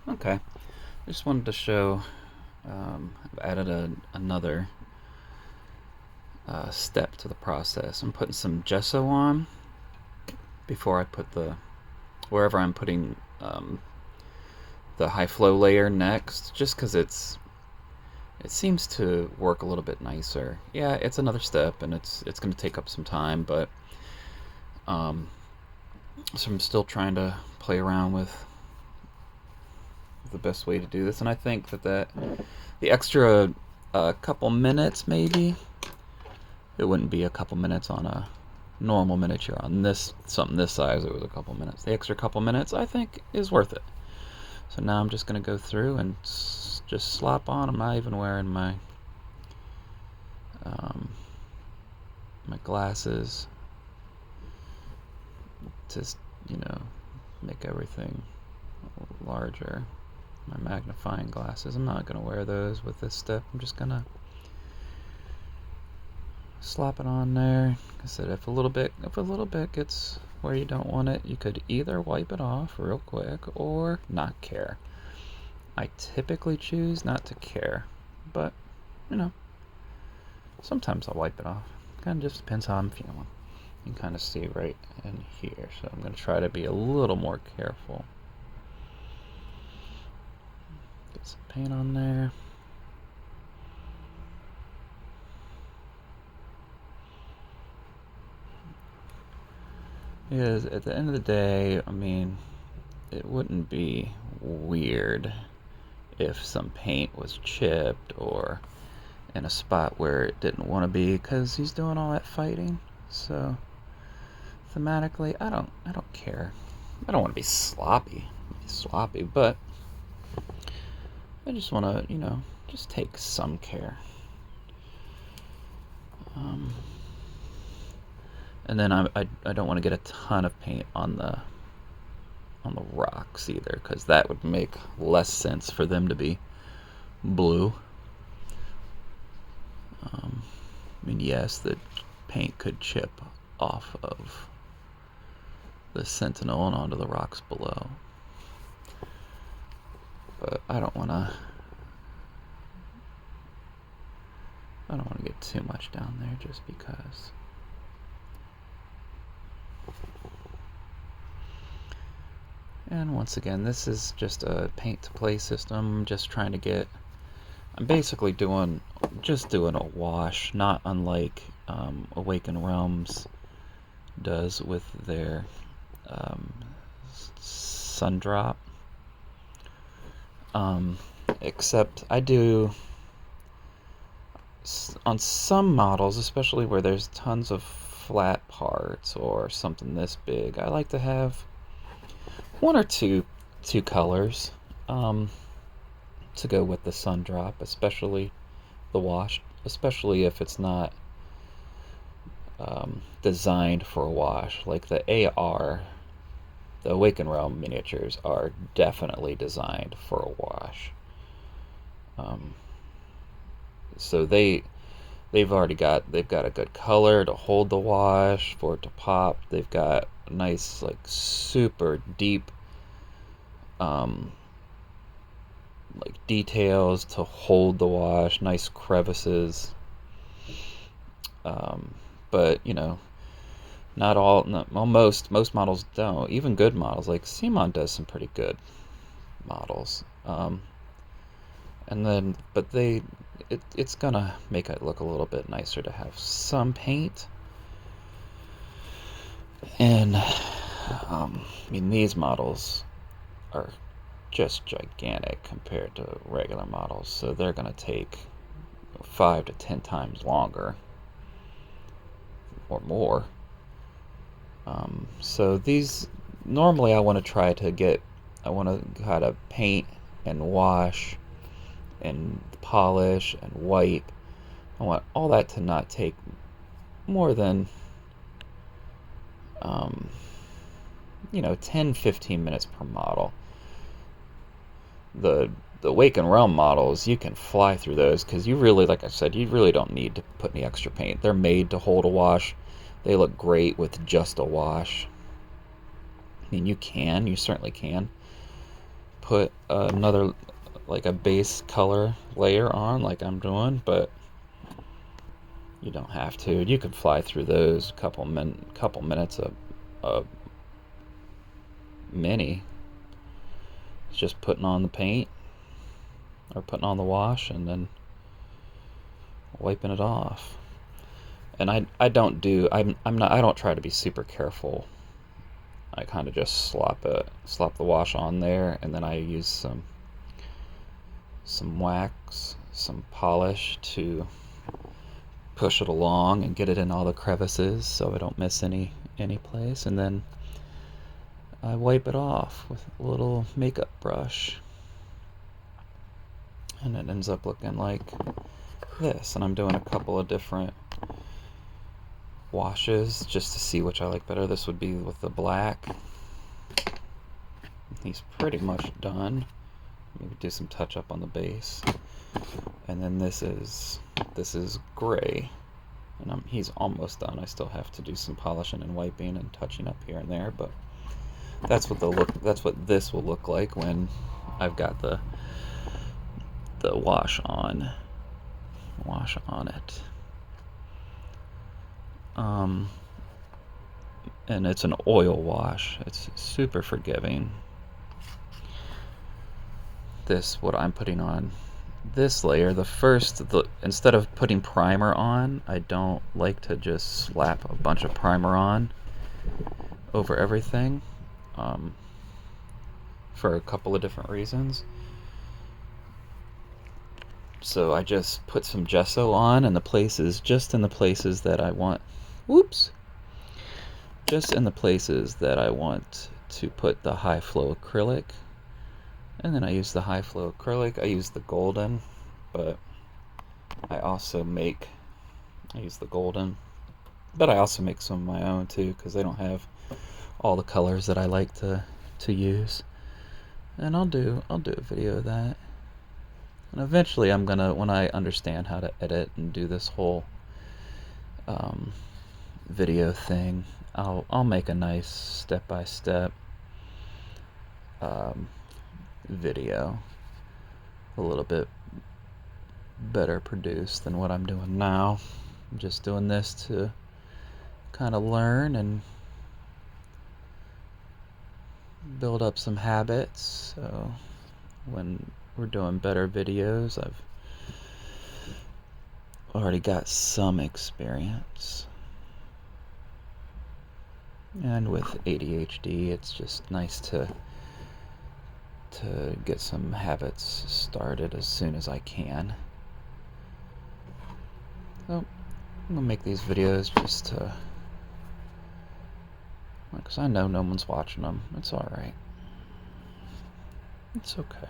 Okay, just wanted to show I've added another step to the process. I'm putting some gesso on before I put wherever I'm putting the high flow layer next, just because it seems to work a little bit nicer. Yeah, it's another step, and it's going to take up some time, but um, so I'm still trying to play around with the best way to do this, and I think that the extra couple minutes, maybe it wouldn't be a couple minutes on a normal miniature. On this something this size, it was a couple minutes. The extra couple minutes, I think, is worth it. So now I'm just going to go through and just slop on. I'm not even wearing um, my glasses to, make everything larger. My magnifying glasses, I'm not going to wear those with this step. I'm just going to slop it on there. Like I said, if a little bit gets where you don't want it, you could either wipe it off real quick or not care. I typically choose not to care, but sometimes I'll wipe it off. Kind of just depends how I'm feeling. You can kind of see right in here, so I'm going to try to be a little more careful. Get some paint on there. Because at the end of the day, I mean, it wouldn't be weird if some paint was chipped or in a spot where it didn't want to be, because he's doing all that fighting. So thematically, I don't care. I don't want to be sloppy, but I just want to, just take some care. And then I don't want to get a ton of paint on the rocks either, because that would make less sense for them to be blue. I mean, yes, the paint could chip off of the Sentinel and onto the rocks below, but I don't want to get too much down there just because. And once again, this is just a paint to play system. I'm basically doing a wash, not unlike Awaken Realms does with their sun drop. Except I do on some models, especially where there's tons of flat parts or something this big, I like to have one or two colors to go with the sun drop, especially the wash, especially if it's not designed for a wash. Like the Awaken Realm miniatures are definitely designed for a wash. So they've got a good color to hold the wash for it to pop. They've got nice, like, super deep like details to hold the wash, nice crevices. But not all. Well, most models don't. Even good models, like Simon does some pretty good models. And then, but it's gonna make it look a little bit nicer to have some paint. And I mean, these models are just gigantic compared to regular models, so they're gonna take 5 to 10 times longer or more. So these, normally I want to kind of paint and wash and polish and wipe. I want all that to not take more than 10-15 minutes per model. The Awaken Realm models, you can fly through those, because you really, like I said, you really don't need to put any extra paint. They're made to hold a wash. They look great with just a wash. I mean, you certainly can, put another, like a base color layer on like I'm doing, but you don't have to. You can fly through those couple minutes of mini. It's just putting on the paint or putting on the wash and then wiping it off. And I don't try to be super careful. I kind of just slop the wash on there, and then I use some wax, some polish to push it along and get it in all the crevices so I don't miss any place, and then I wipe it off with a little makeup brush, and it ends up looking like this. And I'm doing a couple of different washes just to see which I like better. This would be with the black. He's pretty much done. Maybe do some touch up on the base. And then this is gray, and he's almost done. I still have to do some polishing and wiping and touching up here and there, but that's what this will look like when I've got the wash on it. And it's an oil wash. It's super forgiving. What I'm putting on this layer, instead of putting primer on, I don't like to just slap a bunch of primer on over everything, for a couple of different reasons. So I just put some gesso on in the places that I want. Just in the places that I want to put the high flow acrylic. And then I use the high flow acrylic. I use the golden, but I use the golden, but I also make some of my own too, because they don't have all the colors that I like to use. And I'll do a video of that. And eventually I'm gonna, when I understand how to edit and do this whole video thing, I'll make a nice step-by-step video, a little bit better produced than what I'm doing now. I'm just doing this to kind of learn and build up some habits, so when we're doing better videos, I've already got some experience. And with ADHD, it's just nice to get some habits started as soon as I can. So I'm gonna make these videos just to, because I know no one's watching them. It's alright. It's okay.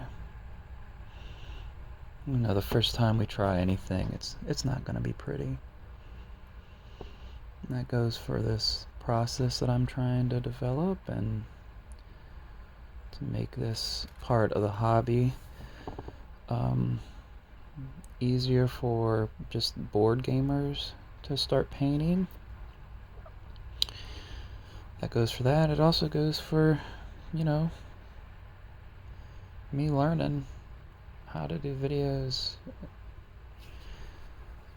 You know, the first time we try anything, it's not gonna be pretty. And that goes for this process that I'm trying to develop and to make this part of the hobby easier for just board gamers to start painting. That goes for that. It also goes for, you know, me learning how to do videos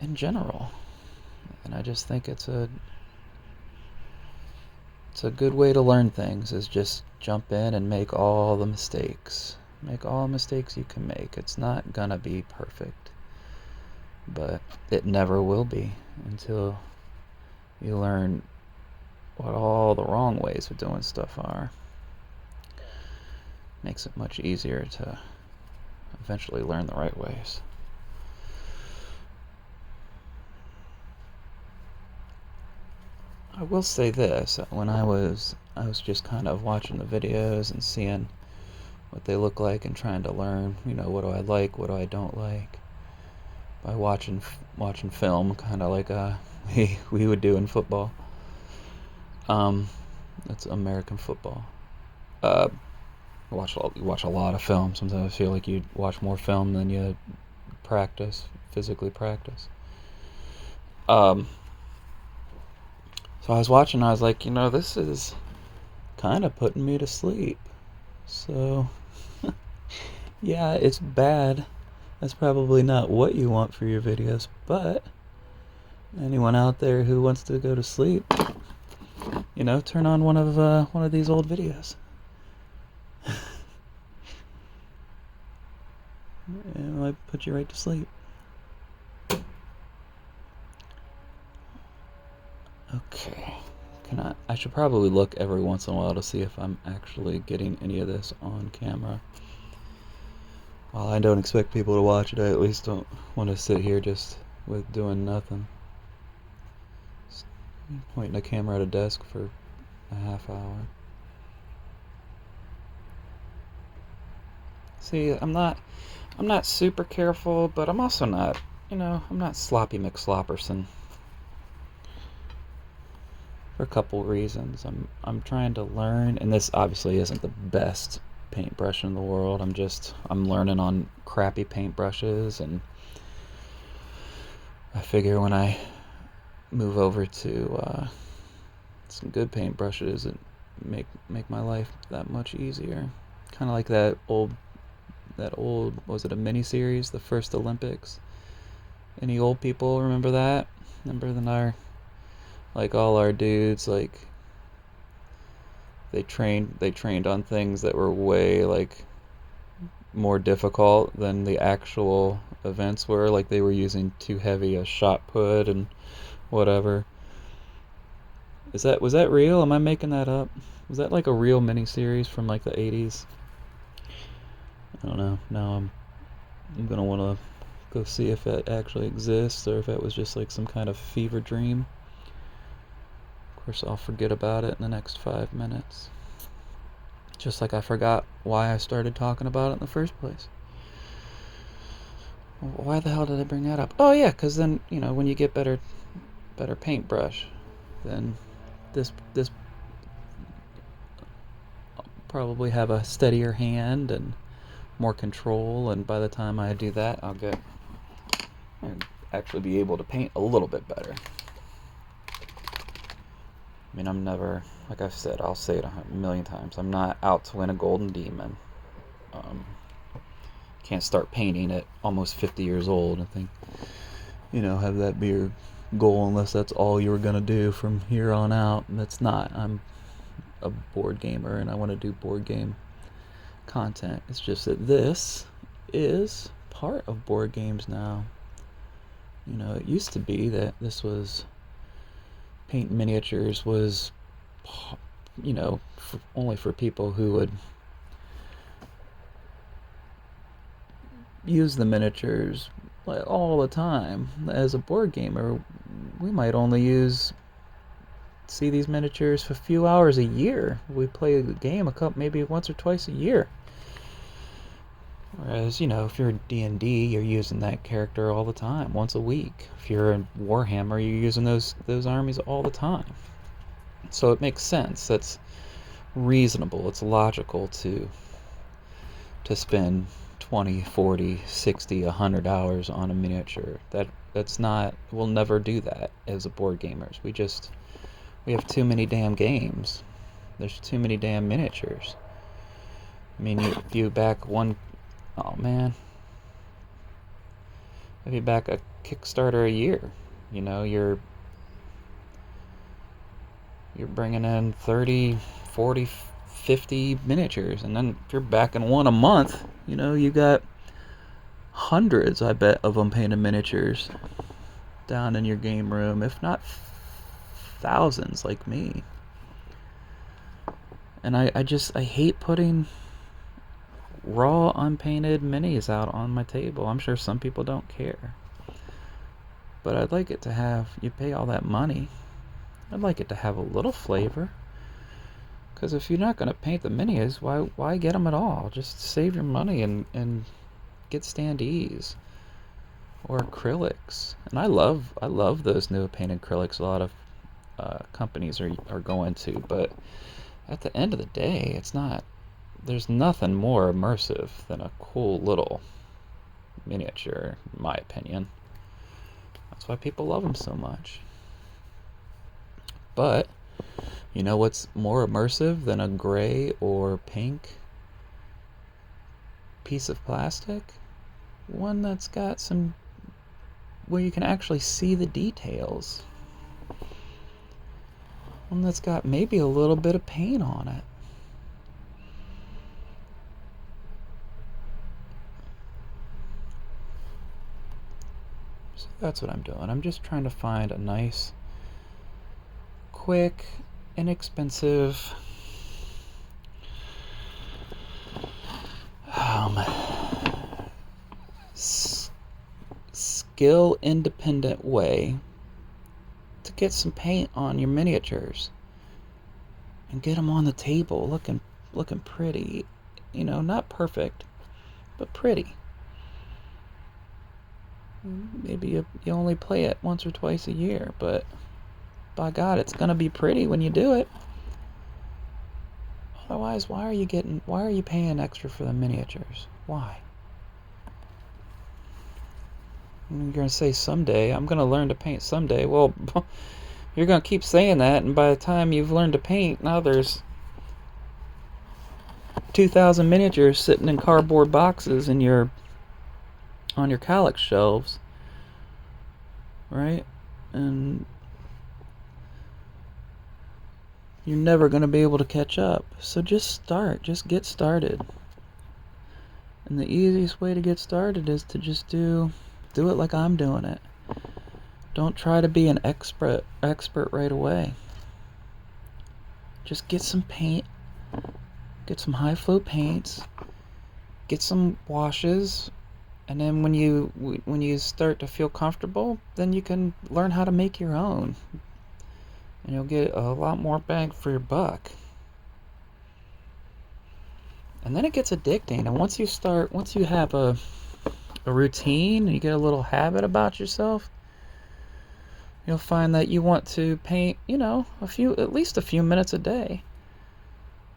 in general. And I just think it's a good way to learn things, is just jump in and make all the mistakes. Make all the mistakes you can make. It's not gonna be perfect, but it never will be until you learn what all the wrong ways of doing stuff are. Makes it much easier to eventually learn the right ways. I will say this, when I was just kind of watching the videos and seeing what they look like and trying to learn, you know, what do I like, what do I don't like, by watching film, kind of like we would do in football. That's American football. You watch a lot of film. Sometimes I feel like you watch more film than you physically practice. So I was watching, I was like, this is kind of putting me to sleep. So Yeah, it's bad. That's probably not what you want for your videos, but anyone out there who wants to go to sleep, you know, turn on one of these old videos. It might put you right to sleep. Okay. I should probably look every once in a while to see if I'm actually getting any of this on camera. While I don't expect people to watch it, I at least don't want to sit here just with doing nothing. Just pointing the camera at a desk for a half hour. See, I'm not super careful, but I'm also not, I'm not sloppy McSlopperson. For a couple reasons. I'm trying to learn, and this obviously isn't the best paintbrush in the world. I'm learning on crappy paintbrushes, and I figure when I move over to some good paintbrushes, it make my life that much easier. Kind of like that old was it a mini series, the first Olympics? Any old people remember that? Remember all our dudes, like they trained on things that were way like more difficult than the actual events were. Like they were using too heavy a shot put and whatever. Was that real? Am I making that up? Was that like a real miniseries from like the 80s? I don't know. Now I'm gonna want to go see if it actually exists or if it was just like some kind of fever dream. Of course, I'll forget about it in the next 5 minutes. Just like I forgot why I started talking about it in the first place. Why the hell did I bring that up? Oh yeah, because then, when you get better paintbrush, then this probably have a steadier hand and more control, and by the time I do that, I'll actually be able to paint a little bit better. I mean, I'm never, like I've said, I'll say it a million times, I'm not out to win a golden demon. Can't start painting at almost 50 years old and think, have that be your goal unless that's all you were going to do from here on out. And that's not. I'm a board gamer and I want to do board game content. It's just that this is part of board games now. It used to be that this was paint miniatures was, only for people who would use the miniatures all the time. As a board gamer, we might only see these miniatures for a few hours a year. We play the game maybe once or twice a year. Whereas, if you're D&D, you're using that character all the time, once a week. If you're in Warhammer, you're using those armies all the time. So it makes sense. That's reasonable. It's logical to spend 20, 40, 60, 100 hours on a miniature. That's not, we'll never do that as a board gamers. We have too many damn games. There's too many damn miniatures. I mean, if you back a Kickstarter a year, you're bringing in 30, 40, 50 miniatures, and then if you're backing one a month, you got hundreds, I bet, of them painted miniatures down in your game room, if not thousands like me. And I hate putting raw unpainted minis out on my table. I'm sure some people don't care, but I'd like it to have, you pay all that money, I'd like it to have a little flavor. Because if you're not going to paint the minis, why get them at all? Just save your money and get standees or acrylics. And I love those new painted acrylics a lot of companies are going to. But at the end of the day, there's nothing more immersive than a cool little miniature, in my opinion. That's why people love them so much. But you know what's more immersive than a gray or pink piece of plastic, one that's got some, where you can actually see the details. One that's got maybe a little bit of paint on it. So that's what I'm doing. I'm just trying to find a nice, quick, inexpensive, skill-independent way to get some paint on your miniatures and get them on the table looking pretty. You know, not perfect, but pretty. Maybe you only play it once or twice a year, but by God, it's gonna be pretty when you do it. Otherwise, why are you paying extra for the miniatures? Why? You're gonna say someday, I'm gonna learn to paint someday. Well, you're gonna keep saying that, and by the time you've learned to paint, now there's 2,000 miniatures sitting in cardboard boxes on your Calyx shelves, right? And you're never going to be able to catch up. So just get started. And the easiest way to get started is to just do it like I'm doing it. Don't try to be an expert right away. Just get some paint, get some high flow paints, get some washes, and then when you start to feel comfortable, then you can learn how to make your own. And you'll get a lot more bang for your buck. And then it gets addicting. And once you have a routine, and you get a little habit about yourself, you'll find that you want to paint, at least a few minutes a day.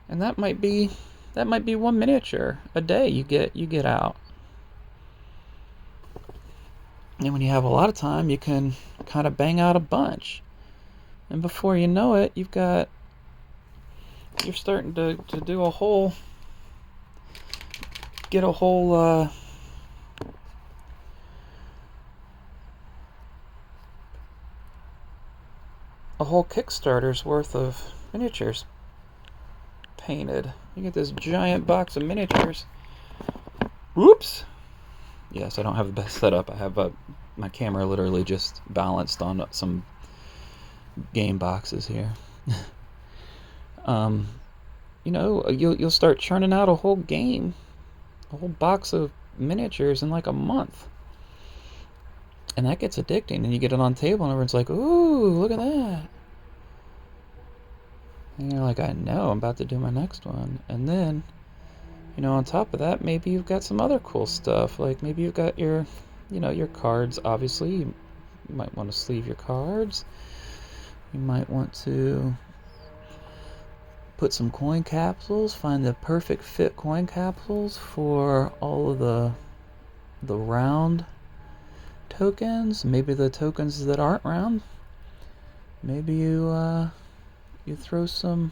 And that might be one miniature a day you get out. And when you have a lot of time, you can kind of bang out a bunch. And before you know it, you're starting to do a whole Kickstarter's worth of miniatures painted. You get this giant box of miniatures. Whoops! Yes, I don't have the best setup. I have my camera literally just balanced on some game boxes here. You'll start churning out a whole game, a whole box of miniatures in like a month. And that gets addicting, and you get it on table and everyone's like, ooh, look at that. And you're like, I know, I'm about to do my next one. And then, on top of that, maybe you've got some other cool stuff. Like maybe you've got your cards, obviously. You might want to sleeve your cards. You might want to put some coin capsules, find the perfect fit coin capsules for all of the round tokens. Maybe the tokens that aren't round, maybe you throw some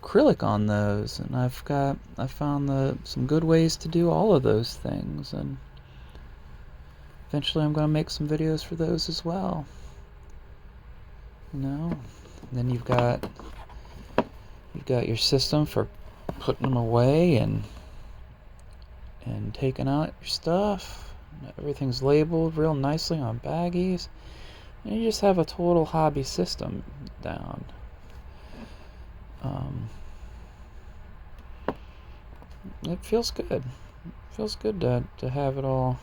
acrylic on those. And I found some good ways to do all of those things, and eventually I'm going to make some videos for those as well. And then you've got your system for putting them away and taking out your stuff. Everything's labeled real nicely on baggies, and you just have a total hobby system down. It feels good. It feels good to have it all.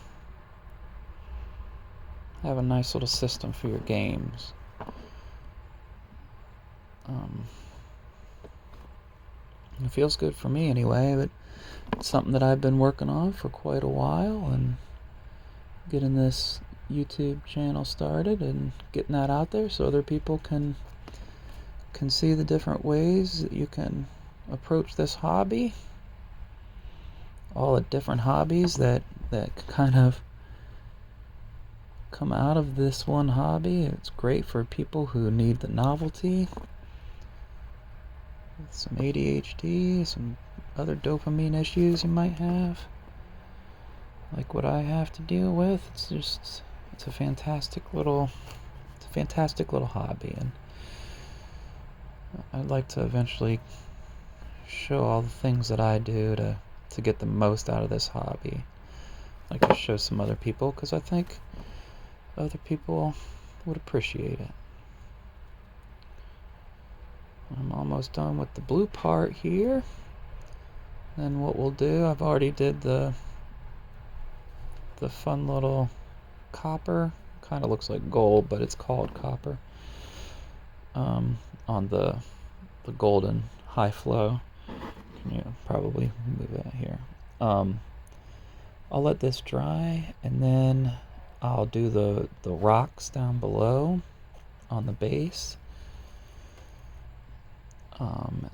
Have a nice little system for your games. It feels good for me anyway, but it's something that I've been working on for quite a while, and getting this YouTube channel started and getting that out there so other people can see the different ways that you can approach this hobby. All the different hobbies that kind of come out of this one hobby. It's great for people who need the novelty, some ADHD, some other dopamine issues you might have, like what I have to deal with. It's a fantastic little hobby, and I'd like to eventually show all the things that I do to get the most out of this hobby. I'd like to show some other people, because I think other people would appreciate it. I'm almost done with the blue part here. Then what we'll do, I've already did the fun little copper. Kind of looks like gold, but it's called copper. On the golden high flow. Can you probably move that here? I'll let this dry, and then I'll do the rocks down below on the base, and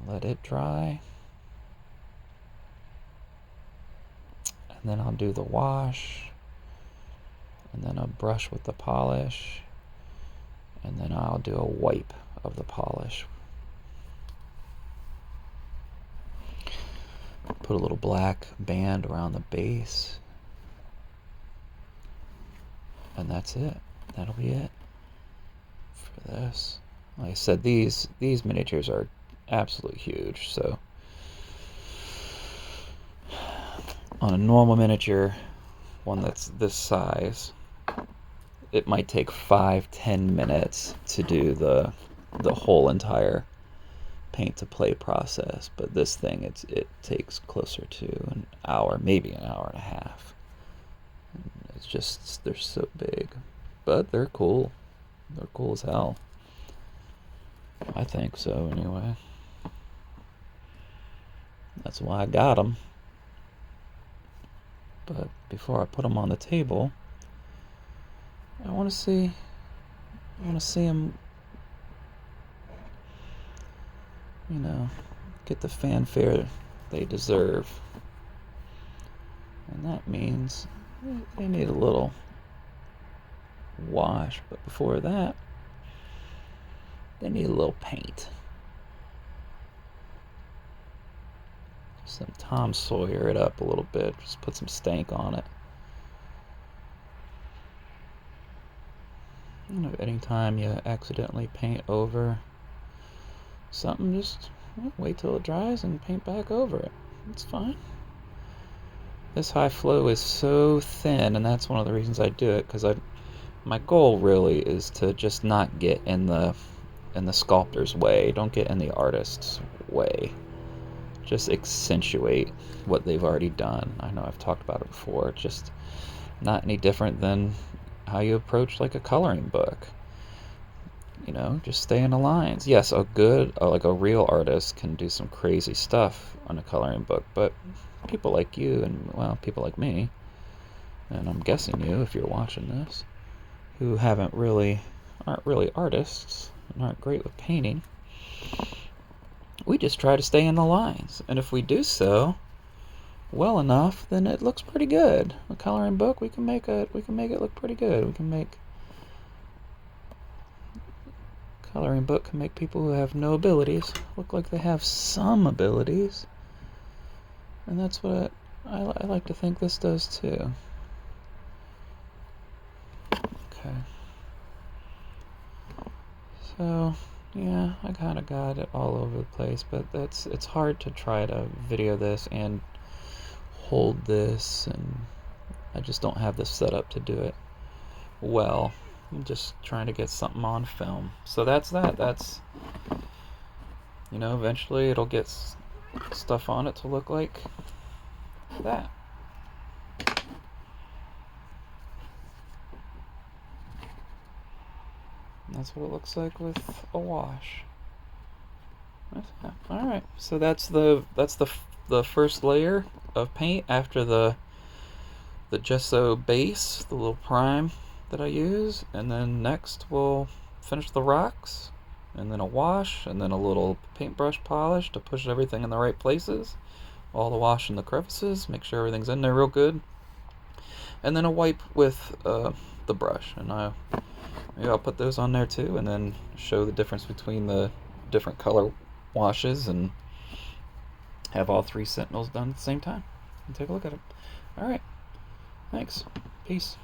let it dry. And then I'll do the wash, and then a brush with the polish, and then I'll do a wipe of the polish. Put a little black band around the base, and that's it. That'll be it for this. Like I said, these miniatures are absolutely huge, so on a normal miniature, one that's this size, it might take 5-10 minutes to do the whole entire paint to play process, but this thing it takes closer to an hour, maybe an hour and a half. It's just, they're so big, but they're cool. They're cool as hell. I think so, anyway. That's why I got them. But before I put them on the table, I want to see them, get the fanfare they deserve. And that means they need a little wash, but before that, they need a little paint. Some Tom Sawyer it up a little bit, just put some stank on it. Anytime you accidentally paint over something, just wait till it dries and paint back over it. It's fine. This high flow is so thin, and that's one of the reasons I do it, because my goal really is to just not get in the sculptor's way. Don't get in the artist's way. Just accentuate what they've already done. I know I've talked about it before. It's just not any different than how you approach like a coloring book. Just stay in the lines. Yes, a real artist can do some crazy stuff on a coloring book, but people like you and, well, people like me, and I'm guessing you, if you're watching this, who aren't really artists and aren't great with painting, we just try to stay in the lines. And if we do so well enough, then it looks pretty good. A coloring book, we can make it look pretty good. Coloring book can make people who have no abilities look like they have some abilities. And that's what I like to think this does too. Okay. So, yeah, I kind of got it all over the place, but it's hard to try to video this and hold this, and I just don't have the setup to do it well. I'm just trying to get something on film. So that's that. That's, eventually it'll get stuff on it to look like that. And that's what it looks like with a wash. All right. So that's the first layer of paint after the gesso base, the little prime that I use, and then next we'll finish the rocks, and then a wash, and then a little paintbrush polish to push everything in the right places, all the wash in the crevices, make sure everything's in there real good, and then a wipe with the brush, and maybe I'll put those on there too, and then show the difference between the different color washes, and have all 3 Sentinels done at the same time and take a look at them. Alright, thanks. Peace.